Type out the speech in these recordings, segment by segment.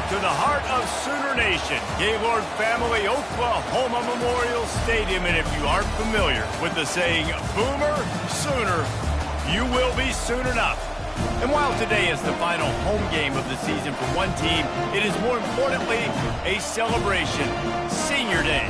to the heart of Sooner Nation, Gaylord family, Oklahoma Memorial Stadium. And if you aren't familiar with the saying, Boomer Sooner, you will be soon enough. And while today is the final home game of the season for one team, it is more importantly a celebration, Senior Day,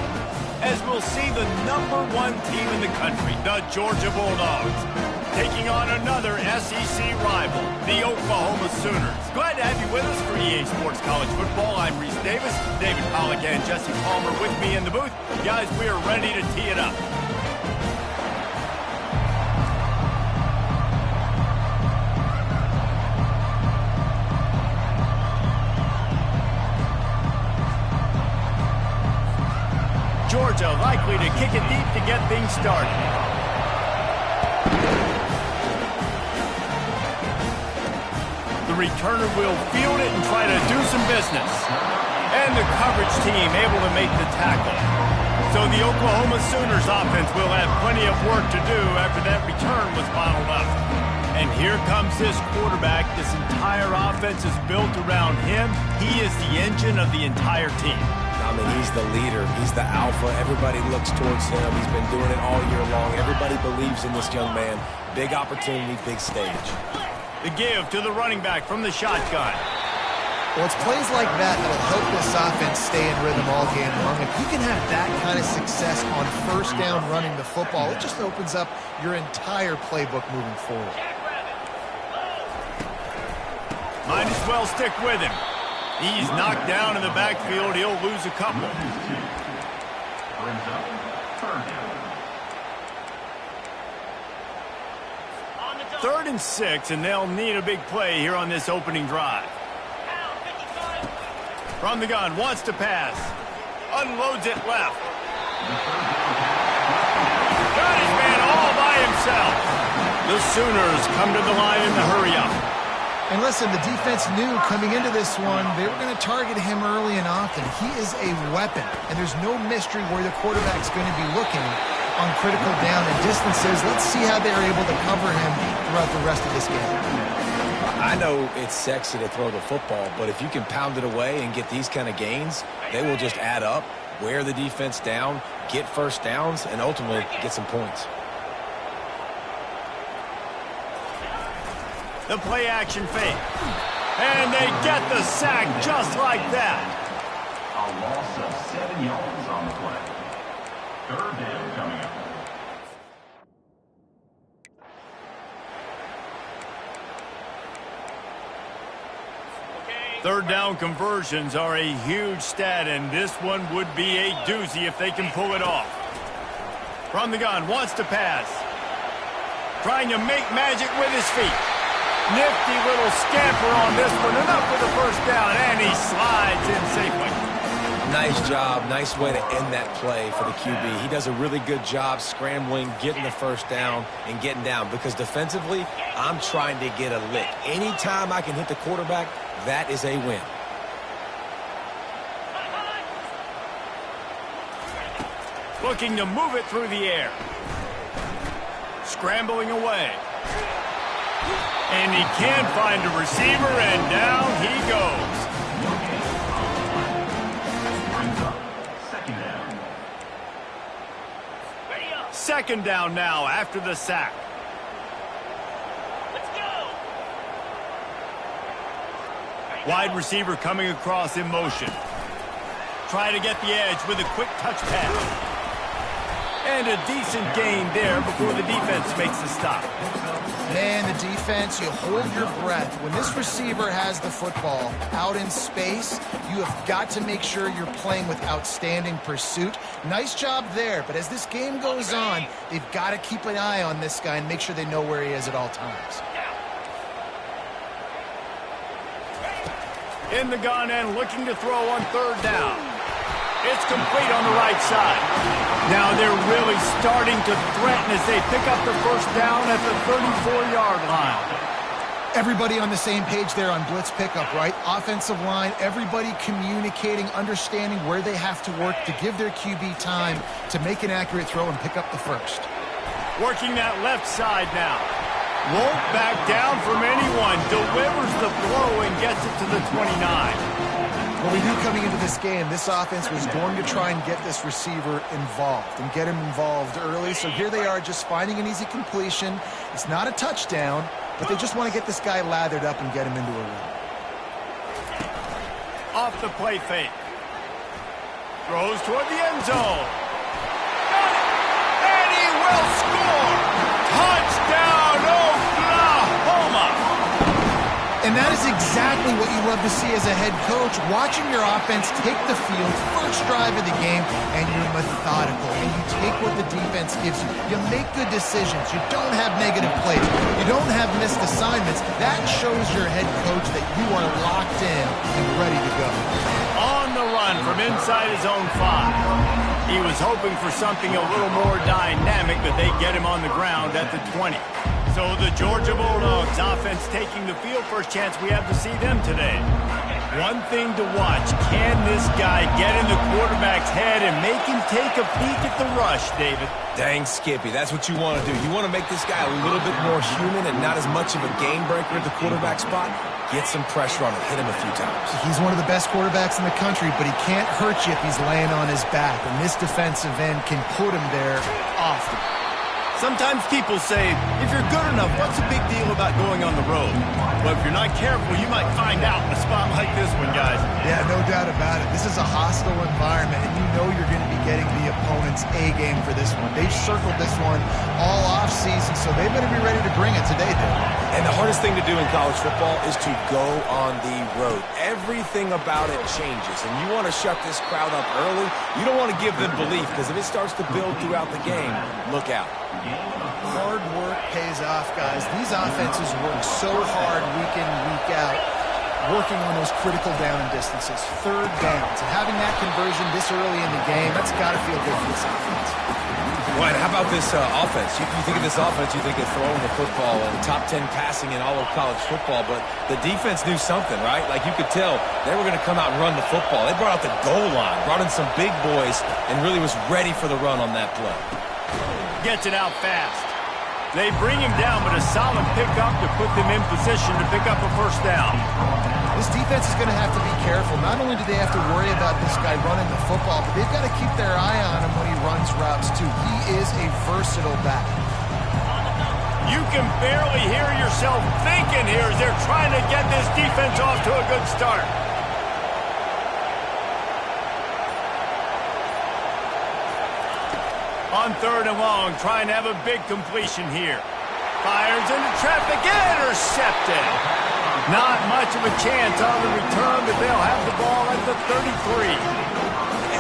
as we'll see the #1 team in the country, the Georgia Bulldogs, taking on another SEC rival, the Oklahoma Sooners. Glad to have you with us for EA Sports College Football. I'm Reese Davis, David Pollack and Jesse Palmer with me in the booth. Guys, we are ready to tee it up. Georgia likely to kick it deep to get things started. The returner will field it and try to do some business. And the coverage team able to make the tackle. So the Oklahoma Sooners offense will have plenty of work to do after that return was bottled up. And here comes this quarterback. This entire offense is built around him. He is the engine of the entire team. I mean, he's the leader. He's the alpha. Everybody looks towards him. He's been doing it all year long. Everybody believes in this young man. Big opportunity, big stage. The give to the running back from the shotgun. Well, it's plays like that that'll help this offense stay in rhythm all game long. If you can have that kind of success on first down running the football, it just opens up your entire playbook moving forward. Might as well stick with him. He's knocked down in the backfield. He'll lose a couple. Third and 6, and they'll need a big play here on this opening drive. From the gun, wants to pass. Unloads it left. Got his man all by himself. The Sooners come to the line in the hurry-up. And listen, the defense knew coming into this one, they were going to target him early and often. He is a weapon, and there's no mystery where the quarterback's going to be looking on critical down and distances. Let's see how they're able to cover him throughout the rest of this game. I know it's sexy to throw the football, but if you can pound it away and get these kind of gains, they will just add up, wear the defense down, get first downs, and ultimately get some points. The play action fake. And they get the sack just like that. A loss of 7 yards on the play. Third down coming up. Third down conversions are a huge stat, and this one would be a doozy if they can pull it off. From the gun, wants to pass. Trying to make magic with his feet. Nifty little scamper on this one. Enough for the first down, and he slides in safely. Nice job. Nice way to end that play for the QB. He does a really good job scrambling, getting the first down, and getting down. Because defensively, I'm trying to get a lick. Anytime I can hit the quarterback, that is a win. Looking to move it through the air. Scrambling away. And he can find a receiver, and down he goes. Second down now after the sack. Let's go. Wide receiver coming across in motion. Try to get the edge with a quick touch pass. And a decent gain there before the defense makes the stop. Man, the defense, you hold your breath. When this receiver has the football out in space, you have got to make sure you're playing with outstanding pursuit. Nice job there, but as this game goes on, they've got to keep an eye on this guy and make sure they know where he is at all times. In the gun and looking to throw on third down. It's complete on the right side. Now they're really starting to threaten as they pick up the first down at the 34-yard line. Everybody on the same page there on blitz pickup, right? Offensive line, everybody communicating, understanding where they have to work to give their QB time to make an accurate throw and pick up the first. Working that left side now. Won't back down from anyone. Delivers the blow and gets it to the 29. Well, we knew coming into this game, this offense was going to try and get this receiver involved and get him involved early. So here they are just finding an easy completion. It's not a touchdown, but they just want to get this guy lathered up and get him into a run. Off the play fake. Throws toward the end zone. Got it! And he will score! Touchdown, Oklahoma! And that is exactly what you love to see as a head coach, watching your offense take the field, first drive of the game, and you're methodical, and you take what the defense gives you. You make good decisions. You don't have negative plays. You don't have missed assignments. That shows your head coach that you are locked in and ready to go. On the run from inside his own 5. He was hoping for something a little more dynamic, but they get him on the ground at the 20. So the Georgia Bulldogs offense taking the field. First chance we have to see them today. One thing to watch, can this guy get in the quarterback's head and make him take a peek at the rush, David? Dang, Skippy, that's what you want to do. You want to make this guy a little bit more human and not as much of a game breaker at the quarterback spot. Get some pressure on him, hit him a few times. He's one of the best quarterbacks in the country, but he can't hurt you if he's laying on his back, and this defensive end can put him there often. Sometimes people say, if you're good enough, what's the big deal about going on the road? Well, if you're not careful, you might find out in a spot like this one, guys. Yeah, no doubt about it. This is a hostile environment, and you know you're going to be getting the opponent's A game for this one. They've circled this one all offseason, so they better be ready to bring it today, Dave. And the hardest thing to do in college football is to go on the road. Everything about it changes, and you want to shut this crowd up early. You don't want to give them belief, because if it starts to build throughout the game, look out. Hard work pays off, guys. These offenses work so hard week in, week out, working on those critical down and distances, third downs. And having that conversion this early in the game, that's got to feel good for this offense. Right, how about this offense? You think of this offense, you think of throwing the football and top 10 passing in all of college football, but the defense knew something, right? Like you could tell they were going to come out and run the football. They brought out the goal line, brought in some big boys, and really was ready for the run on that play. Gets it out fast. They bring him down, but a solid pickup to put them in position to pick up a first down. This defense is going to have to be careful. Not only do they have to worry about this guy running the football, but they've got to keep their eye on him when he runs routes, too. He is a versatile back. You can barely hear yourself thinking here as they're trying to get this defense off to a good start. On third and long, trying to have a big completion here. Fires into traffic, intercepted. Not much of a chance on the return, but they'll have the ball at the 33.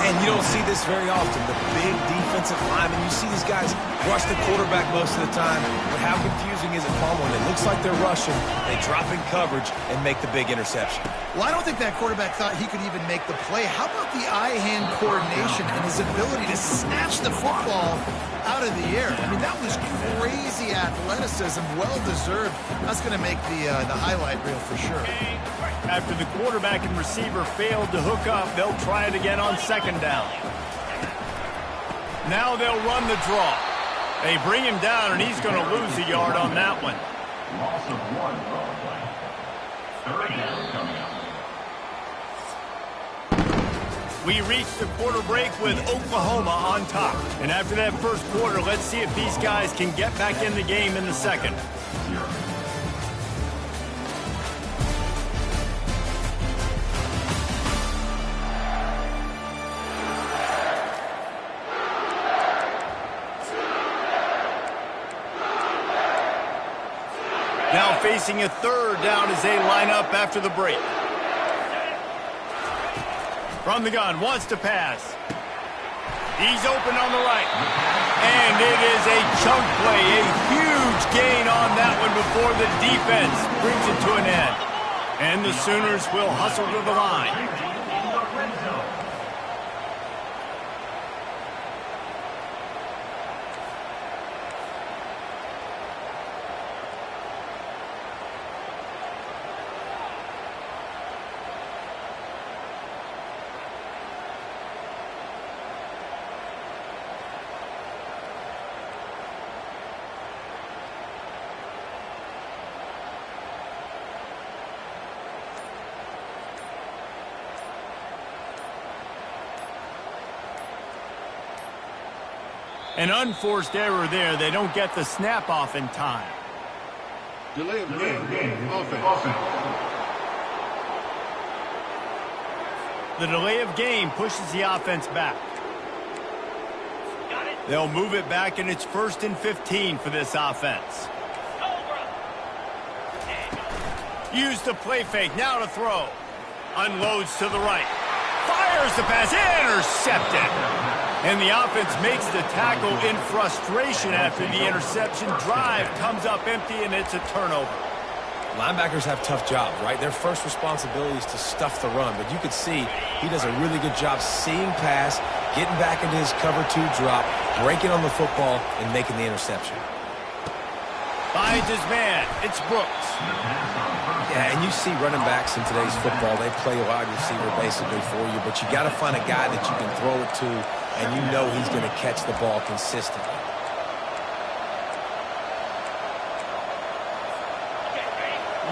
And you don't see this very often. The big defensive linemen, you see these guys rush the quarterback most of the time, but how confusing is it, Paul, when it looks like they're rushing, they drop in coverage and make the big interception? Well, I don't think that quarterback thought he could even make the play. How about the eye-hand coordination and his ability to snatch the football out of the air? I mean, that was crazy athleticism, well-deserved. That's going to make the highlight reel for sure. After the quarterback and receiver failed to hook up, they'll try it again on second down. Now they'll run the draw. They bring him down, and he's going to lose a yard on that one. Loss of 1 on the play. Third down coming up. We reach the quarter break with Oklahoma on top. And after that first quarter, let's see if these guys can get back in the game in the second. Now facing a third down as they line up after the break. From the gun, wants to pass. He's open on the right. And it is a chunk play, a huge gain on that one before the defense brings it to an end. And the Sooners will hustle to the line. An unforced error there. They don't get the snap off in time. Delay of game. Offense. The delay of game pushes the offense back. They'll move it back, and it's 1st and 15 for this offense. Use the play fake. Now to throw. Unloads to the right. Fires the pass. Intercepted. And the offense makes the tackle in frustration after the interception. Drive comes up empty, and it's a turnover. Linebackers have tough jobs, right? Their first responsibility is to stuff the run, but you could see he does a really good job seeing pass, getting back into his cover 2 drop, breaking on the football, and making the interception. Finds his man. It's Brooks. Yeah, and you see running backs in today's football, they play wide receiver basically for you, but you got to find a guy that you can throw it to, and you know he's going to catch the ball consistently.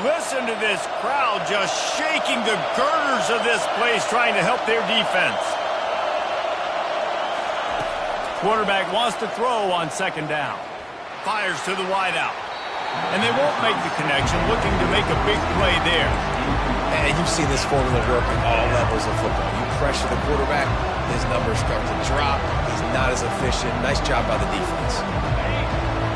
Listen to this crowd just shaking the girders of this place, trying to help their defense. Quarterback wants to throw on 2nd down. Fires to the wideout. And they won't make the connection, looking to make a big play there. And you've seen this formula work at all levels of football. You pressure the quarterback, his numbers start to drop. He's not as efficient. Nice job by the defense.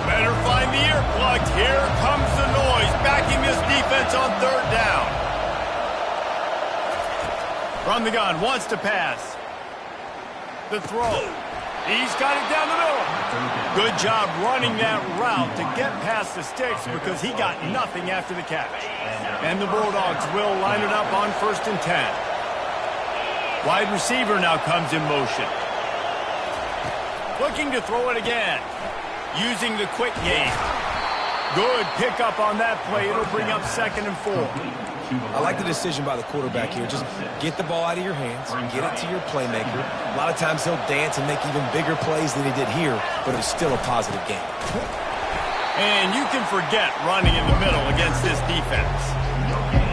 Better find the earplugs. Here comes the noise, backing this defense on 3rd down. From the gun, wants to pass. The throw. He's got it down the middle. Good job running that route to get past the sticks because he got nothing after the catch. And the Bulldogs will line it up on 1st and 10. Wide receiver now comes in motion. Looking to throw it again. Using the quick game. Good pickup on that play. It'll bring up 2nd and 4. I like the decision by the quarterback here. Just get the ball out of your hands and get it to your playmaker. A lot of times he'll dance and make even bigger plays than he did here, but it's still a positive game. And you can forget running in the middle against this defense.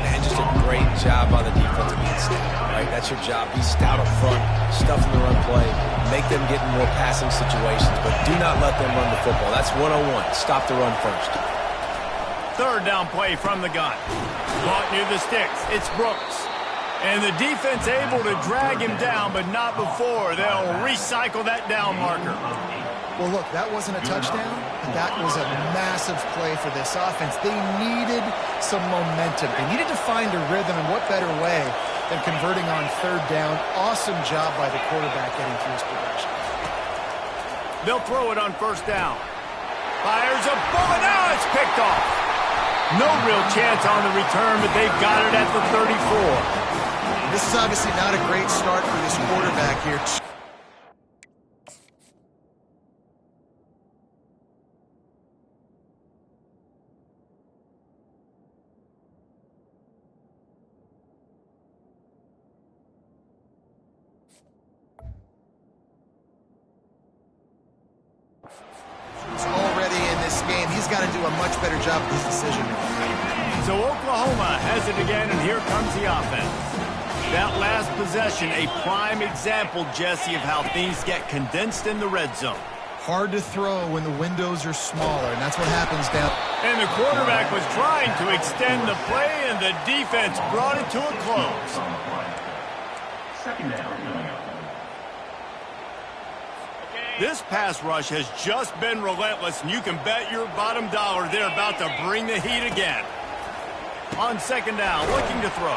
And just a great job by the defense to be stout, right? That's your job. Be stout up front, stuff in the run play, make them get in more passing situations, but do not let them run the football. That's 101. Stop the run first. 3rd down play from the gun. Caught near the sticks. It's Brooks. And the defense able to drag him down, but not before. They'll recycle that down marker. Well, look, that wasn't a touchdown, but that was a massive play for this offense. They needed some momentum. They needed to find a rhythm, and what better way than converting on 3rd down. Awesome job by the quarterback getting through his progression. They'll throw it on 1st down. Fires a bullet. Now it's picked off. No real chance on the return, but they've got it at the 34. This is obviously not a great start for this quarterback here. Already in this game, he's got to do a much better job with his decision. So Oklahoma has it again, and here comes the offense. That last possession, a prime example, Jesse, of how things get condensed in the red zone. Hard to throw when the windows are smaller, and that's what happens down. And the quarterback was trying to extend the play, and the defense brought it to a close. 2nd down coming up. This pass rush has just been relentless, and you can bet your bottom dollar they're about to bring the heat again. On 2nd down, looking to throw.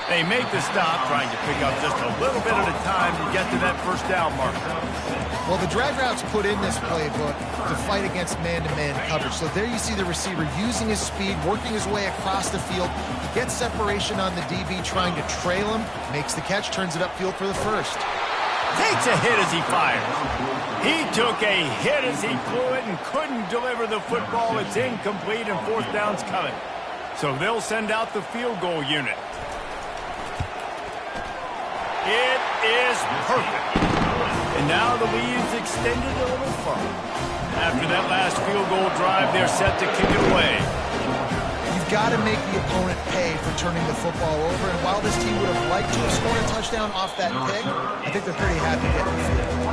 They make the stop, trying to pick up just a little bit at a time to get to that 1st down marker. Well, the drag routes put in this playbook to fight against man-to-man coverage. So there you see the receiver using his speed, working his way across the field. He gets separation on the DB, trying to trail him, makes the catch, turns it upfield for the 1st. Takes a hit as he fires. He took a hit as he flew it and couldn't deliver the football. It's incomplete, and 4th down's coming. So they'll send out the field goal unit. It is perfect. And now the lead's extended a little further. After that last field goal drive, they're set to kick it away. You've You've got to make the opponent pay for turning the football over. And while this team would have liked to have scored a touchdown off that pick, I think they're pretty happy getting the field.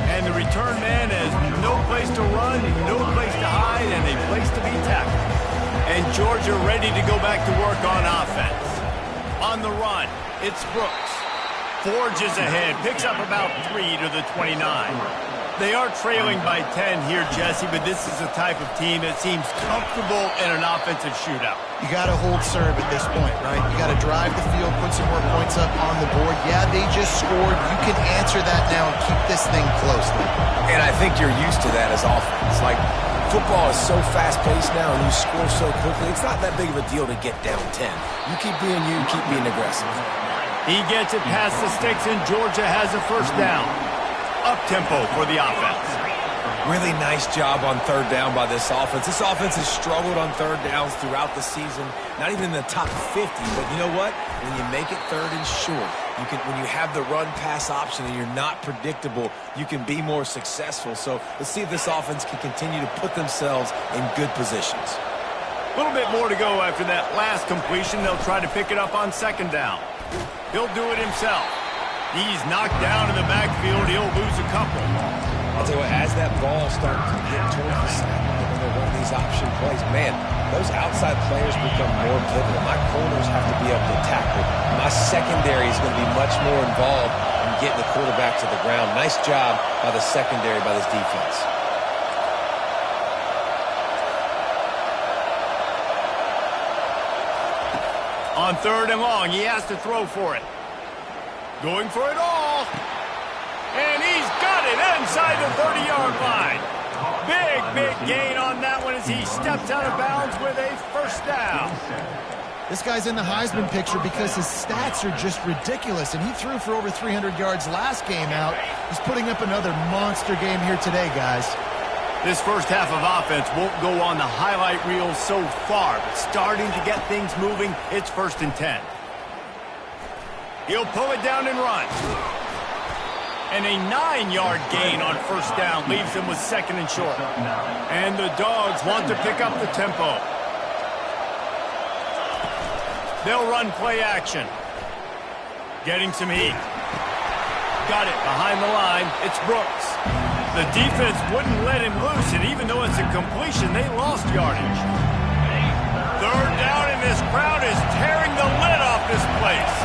And the return man has no place to run, no place to hide, and a place to be tackled. And Georgia ready to go back to work on offense. On the run, it's Brooks. Forges ahead, picks up about 3 to the 29. They are trailing by 10 here, Jesse, but this is a type of team that seems comfortable in an offensive shootout. You got to hold serve at this point, right? You got to drive the field, put some more points up on the board. Yeah, they just scored. You can answer that now and keep this thing close. And I think you're used to that as offense. Like, football is so fast-paced now and you score so quickly, it's not that big of a deal to get down 10. You keep being you, keep being aggressive. He gets it past the sticks, and Georgia has a first down. Up-tempo for the offense. Really nice job on third down by this offense. This offense has struggled on third downs throughout the season. Not even in the top 50, but you know what? When you make it third and short, when you have the run-pass option and you're not predictable, you can be more successful. So let's see if this offense can continue to put themselves in good positions. A little bit more to go after that last completion. They'll try to pick it up on second down. He'll do it himself. He's knocked down in the backfield. He'll lose a couple. I'll tell you what, as that ball starts to get towards the sideline when they run these option plays, man, those outside players become more pivotal. My corners have to be able to tackle. My secondary is going to be much more involved in getting the quarterback to the ground. Nice job by the secondary, by this defense. On third and long, he has to throw for it. Going for it all. And he's got it inside the 30-yard line. Big gain on that one as he steps out of bounds with a first down. This guy's in the Heisman picture because his stats are just ridiculous, and he threw for over 300 yards last game out. He's putting up another monster game here today, guys. This first half of offense won't go on the highlight reel so far, but starting to get things moving, it's 1st and 10. He'll pull it down and run. And a 9-yard gain on first down leaves him with 2nd and short. And the Dogs want to pick up the tempo. They'll run play action. Getting some heat. Got it behind the line. It's Brooks. The defense wouldn't let him loose, and even though it's a completion, they lost yardage. Third down, and this crowd is tearing the lid off this place.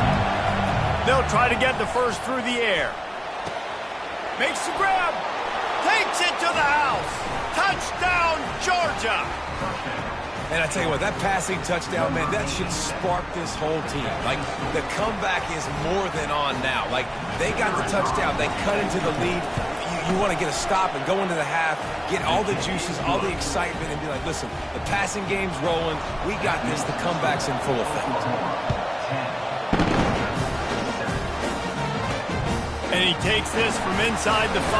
They'll try to get the first through the air. Makes the grab. Takes it to the house. Touchdown, Georgia. And I tell you what, that passing touchdown, man, that should spark this whole team. Like, the comeback is more than on now. Like, they got the touchdown. They cut into the lead. You want to get a stop and go into the half, get all the juices, all the excitement, and be like, listen, the passing game's rolling. We got this. The comeback's in full effect. And he takes this from inside the 5.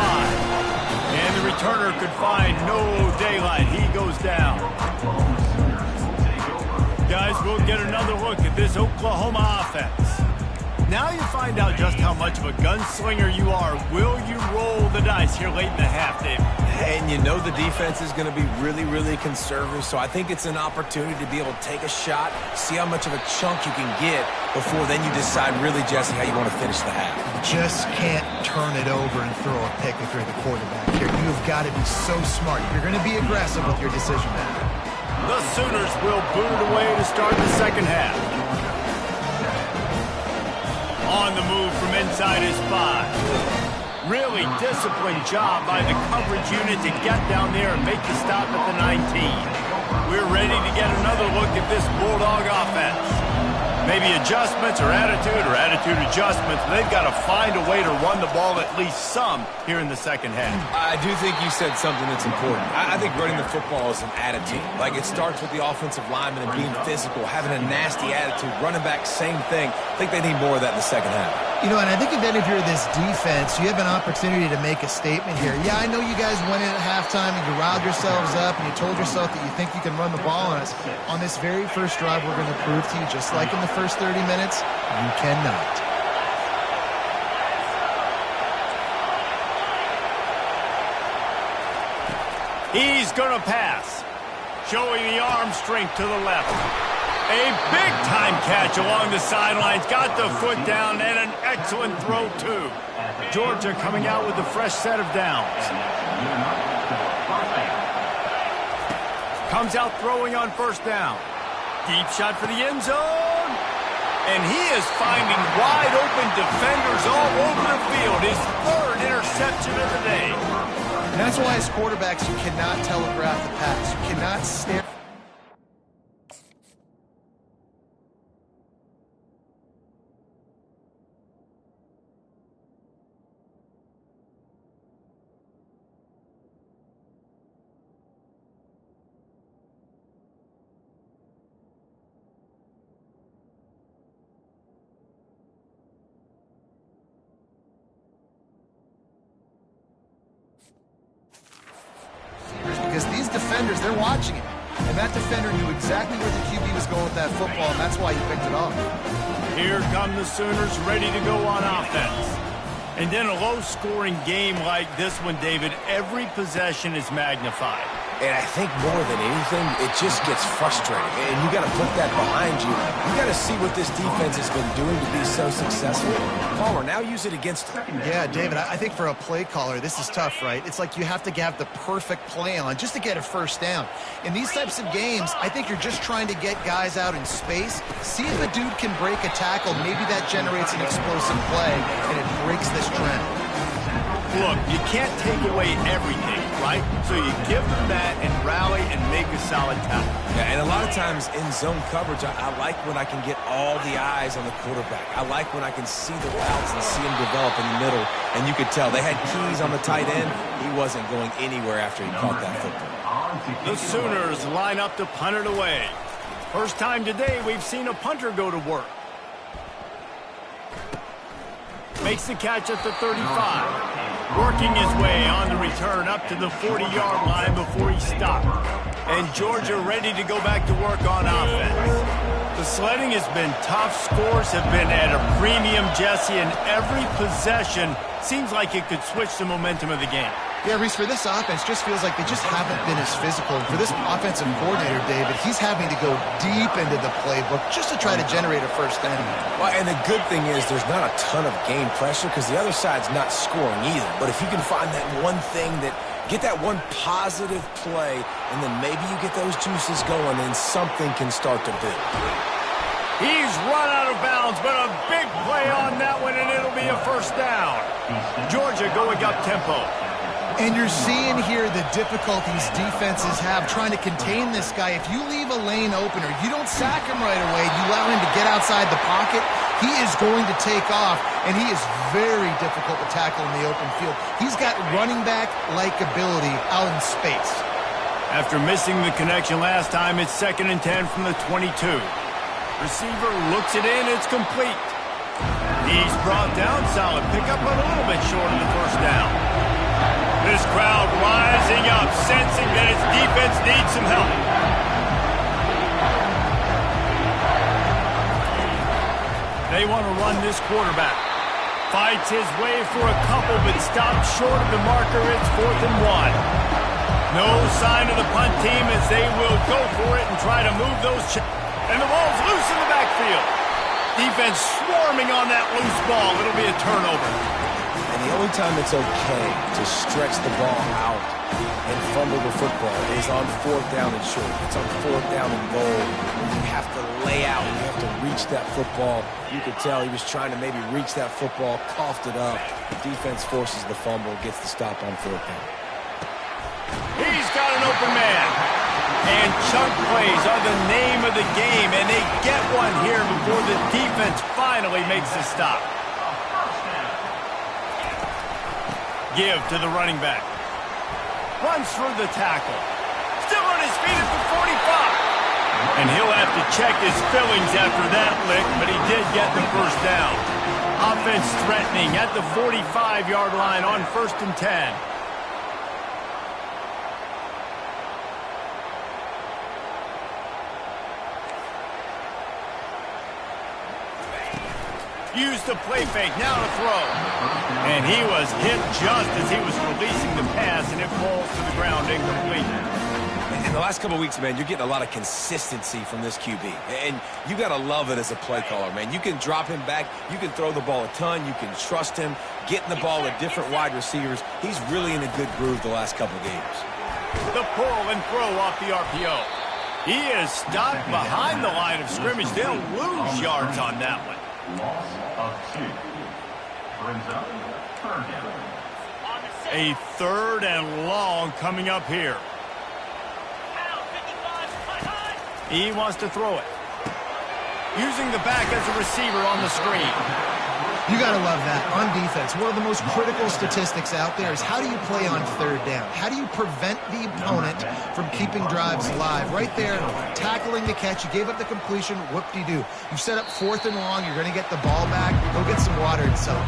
And the returner could find no daylight. He goes down. Guys, we'll get another look at this Oklahoma offense. Now you find out just how much of a gunslinger you are. Will you roll the dice here late in the half, David? And you know the defense is going to be really conservative, so I think it's an opportunity to be able to take a shot, see how much of a chunk you can get before then you decide really, Jesse, how you want to finish the half. Just can't turn it over and throw a pick if you're the quarterback here. You've got to be so smart. You're going to be aggressive with your decision making. The Sooners will boot it away to start the second half. On the move from inside his 5. Really disciplined job by the coverage unit to get down there and make the stop at the 19. We're ready to get another look at this Bulldog offense. Maybe adjustments or attitude adjustments. They've got to find a way to run the ball at least some here in the second half. I do think you said something that's important. I think running the football is an attitude. Like, it starts with the offensive lineman and being physical, having a nasty attitude. Running back, same thing. I think they need more of that in the second half. You know, and I think then if you're this defense, you have an opportunity to make a statement here. Yeah, I know you guys went in at halftime and you riled yourselves up and you told yourself that you think you can run the ball on us. On this very first drive, we're going to prove to you, just like in the first 30 minutes, you cannot. He's going to pass, showing the arm strength to the left. A big-time catch along the sidelines. Got the foot down and an excellent throw, too. Georgia coming out with a fresh set of downs. Comes out throwing on first down. Deep shot for the end zone. And he is finding wide-open defenders all over the field. His third interception of the day. And that's why as quarterbacks, you cannot telegraph the pass. You cannot stare. Because these defenders, they're watching it. And that defender knew exactly where the QB was going with that football, and that's why he picked it off. Here come the Sooners ready to go on offense. And in a low-scoring game like this one, David, every possession is magnified. And I think more than anything, it just gets frustrating. And you got to put that behind you. You got to see what this defense has been doing to be so successful. Palmer, now use it against them. Yeah, David, I think for a play caller, this is tough, right? It's like you have to have the perfect play on just to get a first down. In these types of games, I think you're just trying to get guys out in space, see if a dude can break a tackle. Maybe that generates an explosive play, and it breaks this trend. Look, you can't take away everything, right? So you give them that and rally and make a solid tackle. Yeah, and a lot of times in zone coverage, I like when I can get all the eyes on the quarterback. I like when I can see the routes and see him develop in the middle. And you could tell they had keys on the tight end. He wasn't going anywhere after he caught that football. The Sooners line up to punt it away. First time today we've seen a punter go to work. Makes the catch at the 35. Working his way on the return up to the 40-yard line before he stopped. And Georgia ready to go back to work on offense. The sledding has been tough. Scores have been at a premium, Jesse, and every possession seems like it could switch the momentum of the game. Yeah, Reese, for this offense, just feels like they just haven't been as physical. And for this offensive coordinator, David, he's having to go deep into the playbook just to try to generate a first down. Well, and the good thing is there's not a ton of game pressure because the other side's not scoring either. But if you can find that one thing get that one positive play, and then maybe you get those juices going and something can start to build. He's run out of bounds, but a big play on that one, and it'll be a first down. Georgia going up tempo. And you're seeing here the difficulties defenses have trying to contain this guy. If you leave a lane open or you don't sack him right away, you allow him to get outside the pocket, he is going to take off, and he is very difficult to tackle in the open field. He's got running back-like ability out in space. After missing the connection last time, it's 2nd and 10 from the 22. Receiver looks it in, it's complete. He's brought down, solid pickup, but a little bit short of the first down. This crowd rising up, sensing that its defense needs some help. They want to run this quarterback. Fights his way for a couple, but stops short of the marker. It's 4th and 1. No sign of the punt team as they will go for it and try to move those. And the ball's loose in the backfield. Defense swarming on that loose ball. It'll be a turnover. And the only time it's okay to stretch the ball out and fumble the football is on 4th down and short. It's on 4th down and goal. You have to lay out. You have to reach that football. You could tell he was trying to maybe reach that football, coughed it up. Defense forces the fumble, gets the stop on 4th down. He's got an open man. And chunk plays are the name of the game, and they get one here before the defense finally makes the stop. Give to the running back. Runs through the tackle. Still on his feet at the 45. And he'll have to check his fillings after that lick, but he did get the first down. Offense threatening at the 45-yard line on 1st and 10. Used the play fake, now to throw. And he was hit just as he was releasing the pass, and it falls to the ground incomplete. In the last couple of weeks, man, you're getting a lot of consistency from this QB. And you got to love it as a play caller, man. You can drop him back. You can throw the ball a ton. You can trust him, getting the ball at different wide receivers. He's really in a good groove the last couple of games. The pull and throw off the RPO. He is stopped behind the line of scrimmage. They'll lose yards on that one. Loss of 2. Brings up third down. A 3rd and long coming up here. He wants to throw it. Using the back as a receiver on the screen. You got to love that. On defense, one of the most critical statistics out there is how do you play on 3rd down? How do you prevent the opponent from keeping drives alive? Right there, tackling the catch. You gave up the completion. Whoop-de-doo. You've set up 4th and long. You're going to get the ball back. Go get some water and sell.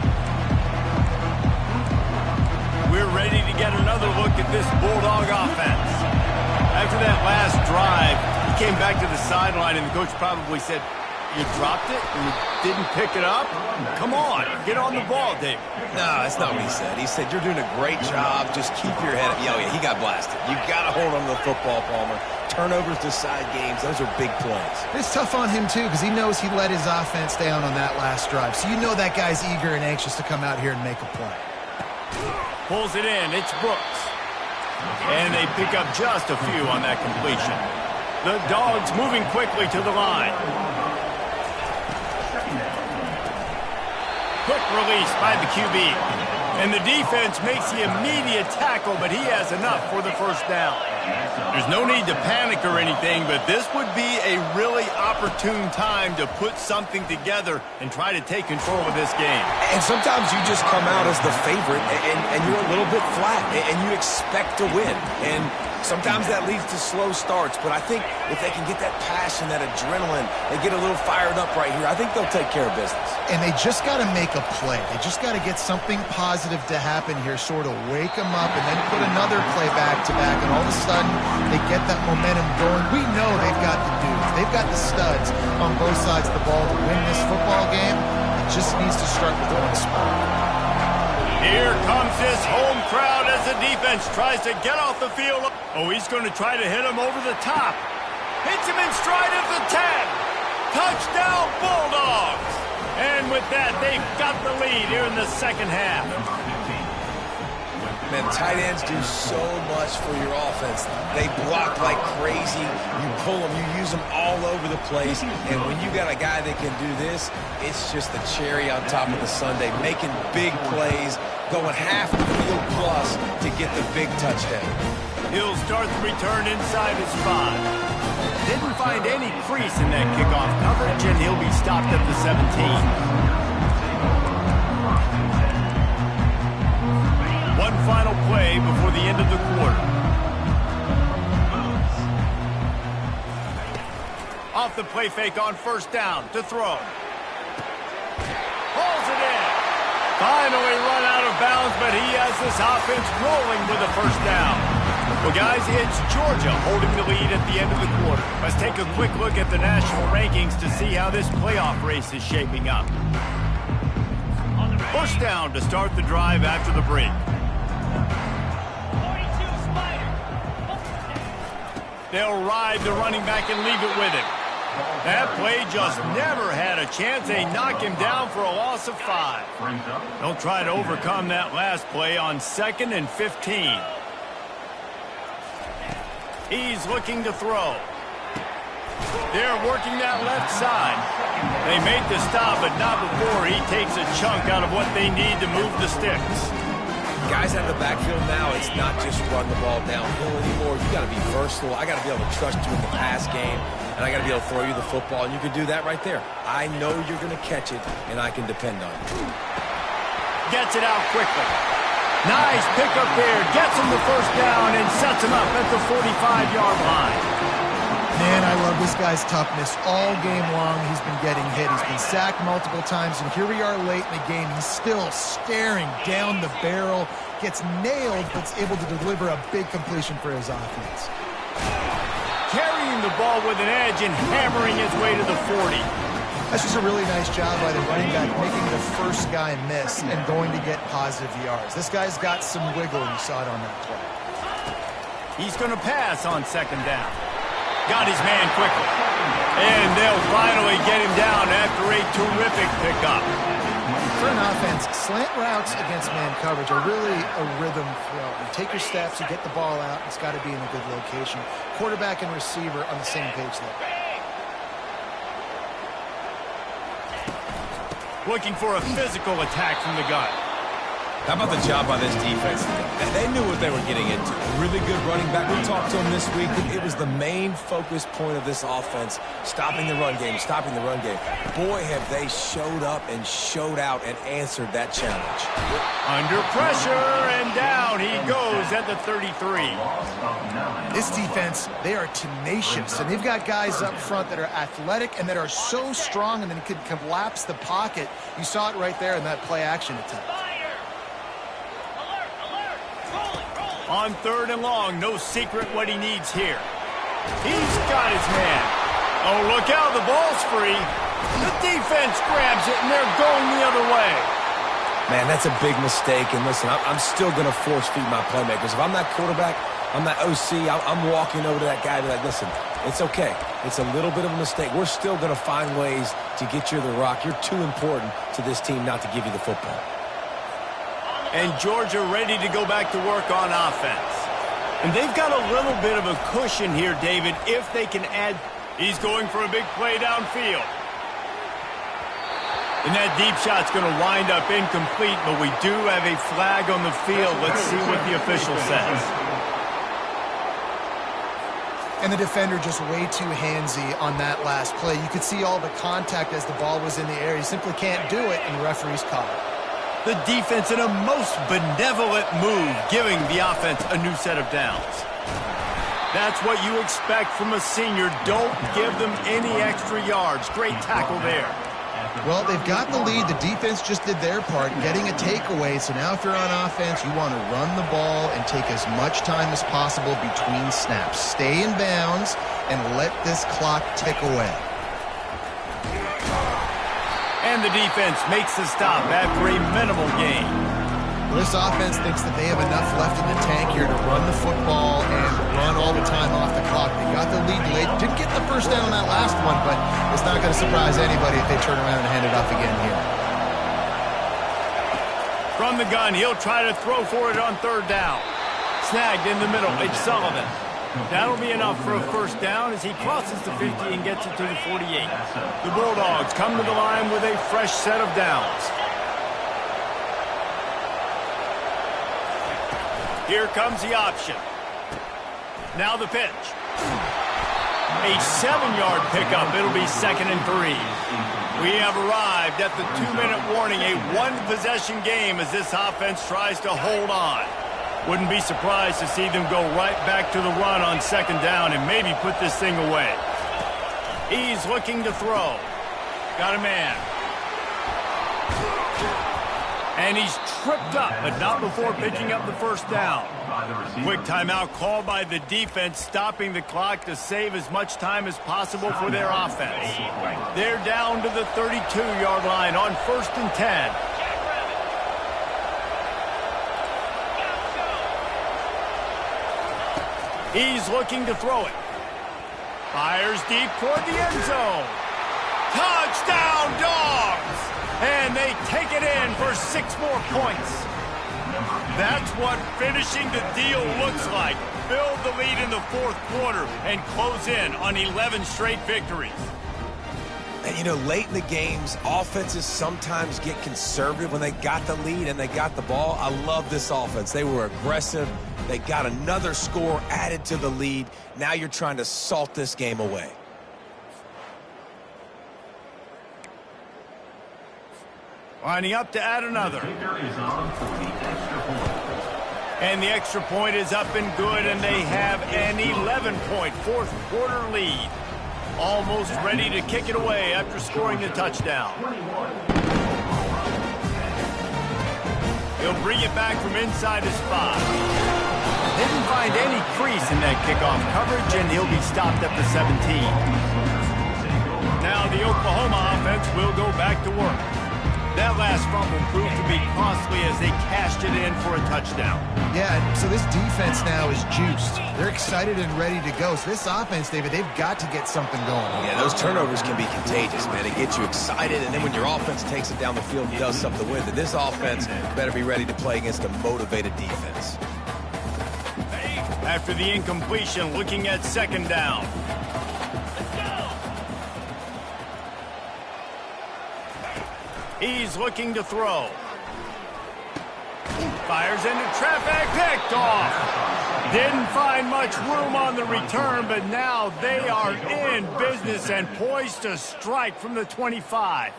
We're ready to get another look at this Bulldog offense. After that last drive, he came back to the sideline, and the coach probably said, "You dropped it and you didn't pick it up? Come on, get on the ball, Dave." No, that's not what he said. He said, "You're doing a great job. Just keep your head up." Yeah, he got blasted. You got to hold on to the football, Palmer. Turnovers decide games. Those are big plays. It's tough on him, too, because he knows he let his offense down on that last drive. So you know that guy's eager and anxious to come out here and make a play. Pulls it in. It's Brooks. And they pick up just a few on that completion. The Dogs moving quickly to the line. Quick release by the QB. And the defense makes the immediate tackle, but he has enough for the first down. There's no need to panic or anything, but this would be a really opportune time to put something together and try to take control of this game. And sometimes you just come out as the favorite, and you're a little bit flat, and you expect to win. And sometimes that leads to slow starts, but I think if they can get that passion, that adrenaline, they get a little fired up right here, I think they'll take care of business. And they just got to make a play. They just got to get something positive to happen here, sort of wake them up, and then put another play back-to-back, and all of a sudden they get that momentum going. We know they've got the dudes. They've got the studs on both sides of the ball to win this football game. It just needs to start with one spark. Here comes this home crowd as the defense tries to get off the field. Oh, he's going to try to hit him over the top. Hits him in stride at the 10. Touchdown, Bulldogs. And with that, they've got the lead here in the second half. Man, tight ends do so much for your offense. They block like crazy. You pull them, you use them all over the place. And when you got a guy that can do this, it's just the cherry on top of the sundae, making big plays, going half the field plus to get the big touchdown. He'll start the return inside his 5. Didn't find any crease in that kickoff coverage, and he'll be stopped at the 17. One final play before the end of the quarter. Off the play fake on first down to throw. Pulls it in. Finally run out of bounds, but he has this offense rolling with a first down. Well, guys, it's Georgia holding the lead at the end of the quarter. Let's take a quick look at the national rankings to see how this playoff race is shaping up. First down to start the drive after the break. They'll ride the running back and leave it with him. That play just never had a chance. They knock him down for a loss of 5. They'll try to overcome that last play on 2nd and 15. He's looking to throw. They're working that left side. They make the stop, but not before he takes a chunk out of what they need to move the sticks. Guys out of the backfield now, it's not just run the ball downhill anymore. You got to be versatile. I got to be able to trust you in the pass game, and I got to be able to throw you the football, and you can do that right there. I know you're going to catch it, and I can depend on you. Gets it out quickly. Nice pickup there. Gets him the first down and sets him up at the 45-yard line. Man, I love this guy's toughness. All game long, he's been getting hit. He's been sacked multiple times, and here we are late in the game. He's still staring down the barrel, gets nailed, but's able to deliver a big completion for his offense. Carrying the ball with an edge and hammering his way to the 40. That's just a really nice job by the running back, making the first guy miss and going to get positive yards. This guy's got some wiggle, and you saw it on that play. He's going to pass on second down. Got his man quickly. And they'll finally get him down after a terrific pickup. For an offense, slant routes against man coverage are really a rhythm throw. You take your steps, you get the ball out, it's got to be in a good location. Quarterback and receiver on the same page there. Looking for a physical attack from the gun. How about the job by this defense? They knew what they were getting into. A really good running back. We talked to him this week. It was the main focus point of this offense, stopping the run game, stopping the run game. Boy, have they showed up and showed out and answered that challenge. Under pressure, and down he goes at the 33. This defense, they are tenacious, and they've got guys up front that are athletic and that are so strong and then can collapse the pocket. You saw it right there in that play-action attempt. On third and long, no secret what he needs here. He's got his man. Oh, look out, the ball's free. The defense grabs it, and they're going the other way. Man, that's a big mistake. And listen, I'm still going to force feed my playmakers. If I'm that quarterback, I'm that OC, I'm walking over to that guy and be like, listen, it's okay. It's a little bit of a mistake. We're still going to find ways to get you the rock. You're too important to this team not to give you the football. And Georgia ready to go back to work on offense. And they've got a little bit of a cushion here, David, if they can add. He's going for a big play downfield. And that deep shot's going to wind up incomplete, but we do have a flag on the field. Let's see what the official says. And the defender just way too handsy on that last play. You could see all the contact as the ball was in the air. He simply can't do it, and the referee's called it. The defense in a most benevolent move, giving the offense a new set of downs. That's what you expect from a senior. Don't give them any extra yards. Great tackle there. Well, they've got the lead. The defense just did their part, getting a takeaway. So now if you're on offense, you want to run the ball and take as much time as possible between snaps. Stay in bounds and let this clock tick away. And the defense makes the stop after a minimal gain. Well, this offense thinks that they have enough left in the tank here to run the football and run all the time off the clock. They got the lead late. Didn't get the first down on that last one, but it's not going to surprise anybody if they turn around and hand it off again here. From the gun, he'll try to throw for it on third down. Snagged in the middle. It's Sullivan. That'll be enough for a first down as he crosses the 50 and gets it to the 48. The Bulldogs come to the line with a fresh set of downs. Here comes the option. Now the pitch. A 7-yard pickup. It'll be 2nd and 3. We have arrived at the 2-minute warning, a one-possession game as this offense tries to hold on. Wouldn't be surprised to see them go right back to the run on 2nd down and maybe put this thing away. He's looking to throw. Got a man. And he's tripped up, but not before picking up the first down. Quick timeout called by the defense, stopping the clock to save as much time as possible for their offense. They're down to the 32-yard line on 1st and 10. He's looking to throw it. Fires deep toward the end zone. Touchdown, Dogs! And they take it in for 6 more points. That's what finishing the deal looks like. Build the lead in the 4th quarter and close in on 11 straight victories. And, you know, late in the games, offenses sometimes get conservative when they got the lead and they got the ball. I love this offense. They were aggressive. They got another score added to the lead. Now you're trying to salt this game away. Lining up to add another. And the extra point is up and good, and they have an 11-point 4th quarter lead. Almost ready to kick it away after scoring the touchdown. He'll bring it back from inside his spot. Didn't find any crease in that kickoff coverage, and he'll be stopped at the 17. Now the Oklahoma offense will go back to work. That last fumble proved to be costly as they cashed it in for a touchdown. Yeah, so this defense now is juiced. They're excited and ready to go. So this offense, David, they've got to get something going. Yeah, those turnovers can be contagious, man. It gets you excited, and then when your offense takes it down the field and does something with it, this offense better be ready to play against a motivated defense. After the incompletion, looking at second down. He's looking to throw. Fires into traffic, picked off. Didn't find much room on the return, but now they are in business and poised to strike from the 25.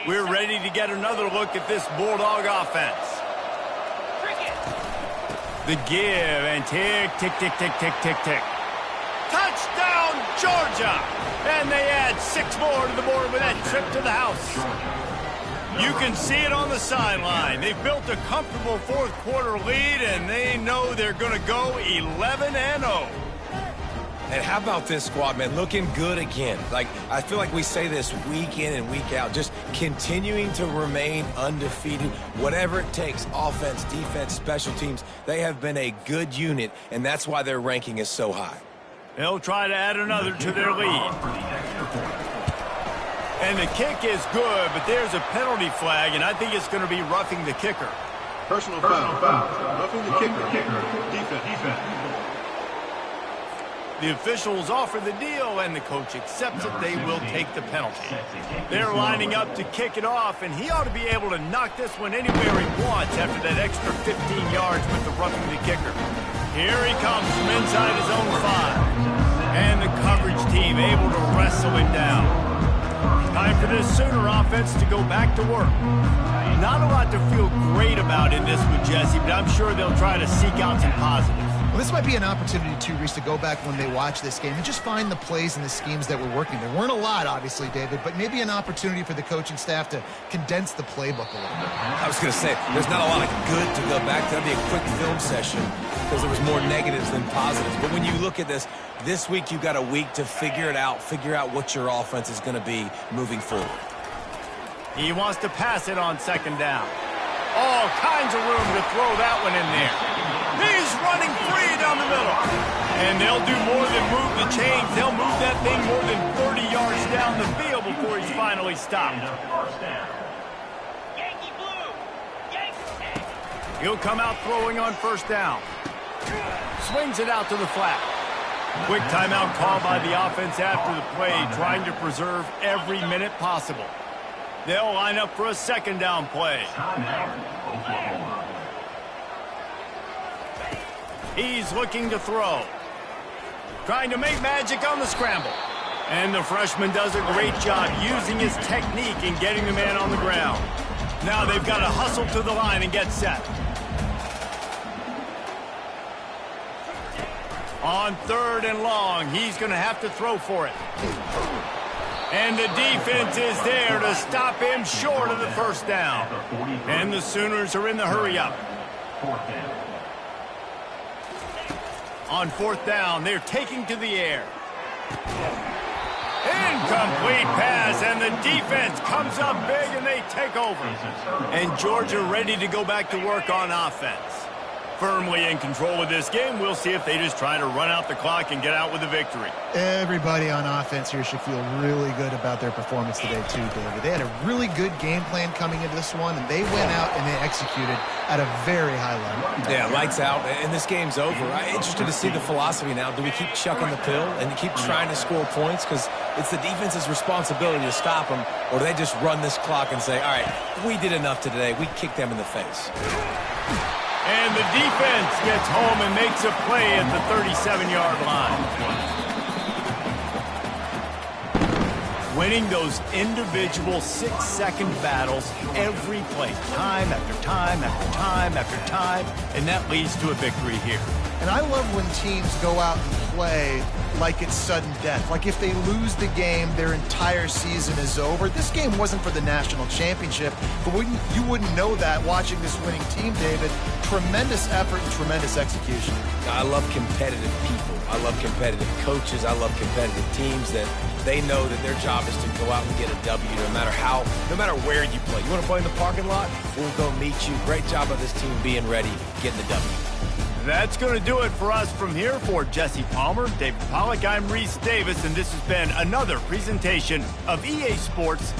We're ready to get another look at this Bulldog offense. The give and tick, tick, tick, tick, tick, tick, tick. Touchdown, Georgia! And they add 6 more to the board with that trip to the house. You can see it on the sideline. They've built a comfortable fourth quarter lead, and they know they're going to go 11-0. And how about this squad, man? Looking good again. Like, I feel like we say this week in and week out, just continuing to remain undefeated. Whatever it takes, offense, defense, special teams, they have been a good unit, and that's why their ranking is so high. They'll try to add another to their lead. And the kick is good, but there's a penalty flag, and I think it's going to be roughing the kicker. Personal foul. Roughing the kicker. Defense. The officials offer the deal, and the coach accepts it. They will take the penalty. They're lining up to kick it off, and he ought to be able to knock this one anywhere he wants after that extra 15 yards with the roughing the kicker. Here he comes from inside his own 5. And the coverage team able to wrestle him down. Time for this Sooner offense to go back to work. Not a lot to feel great about in this one, Jesse, but I'm sure they'll try to seek out some positives. Well, this might be an opportunity, too, Reese, to go back when they watch this game and just find the plays and the schemes that were working. There weren't a lot, obviously, David, but maybe an opportunity for the coaching staff to condense the playbook a little bit. I was going to say, there's not a lot of good to go back to. That'd be a quick film session because there was more negatives than positives. But when you look at this week you've got a week to figure it out, figure out what your offense is going to be moving forward. He wants to pass it on second down. All kinds of room to throw that one in there. He's running free down the middle. And they'll do more than move the chains. They'll move that thing more than 30 yards down the field before he's finally stopped. He'll come out throwing on first down. Swings it out to the flat. Quick timeout call by the offense after the play, trying to preserve every minute possible. They'll line up for a second down play. He's looking to throw. Trying to make magic on the scramble. And the freshman does a great job using his technique and getting the man on the ground. Now they've got to hustle to the line and get set. On third and long, he's going to have to throw for it. And the defense is there to stop him short of the first down. And the Sooners are in the hurry-up. On fourth down, they're taking to the air. Incomplete pass, and the defense comes up big, and they take over. And Georgia ready to go back to work on offense. Firmly in control of this game. We'll see if they just try to run out the clock and get out with a victory. Everybody on offense here should feel really good about their performance today, too, David. They had a really good game plan coming into this one, and they went out and they executed at a very high level. Yeah, lights out, and this game's over. I'm interested to see the philosophy now. Do we keep chucking the pill and keep trying to score points? Because it's the defense's responsibility to stop them, or do they just run this clock and say, all right, we did enough today. We kicked them in the face. And the defense gets home and makes a play at the 37-yard line. winning those individual 6-second battles every play, time after time after time after time, and that leads to a victory here. And I love when teams go out and play like it's sudden death. Like if they lose the game, their entire season is over. This game wasn't for the national championship, but you wouldn't know that watching this winning team, David. Tremendous effort and tremendous execution. I love competitive people. I love competitive coaches. I love competitive teams that they know that their job is to go out and get a W no matter where you play. You want to play in the parking lot? We'll go meet you. Great job of this team being ready, getting the W. That's going to do it for us from here. For Jesse Palmer, David Pollack, I'm Reese Davis, and this has been another presentation of EA Sports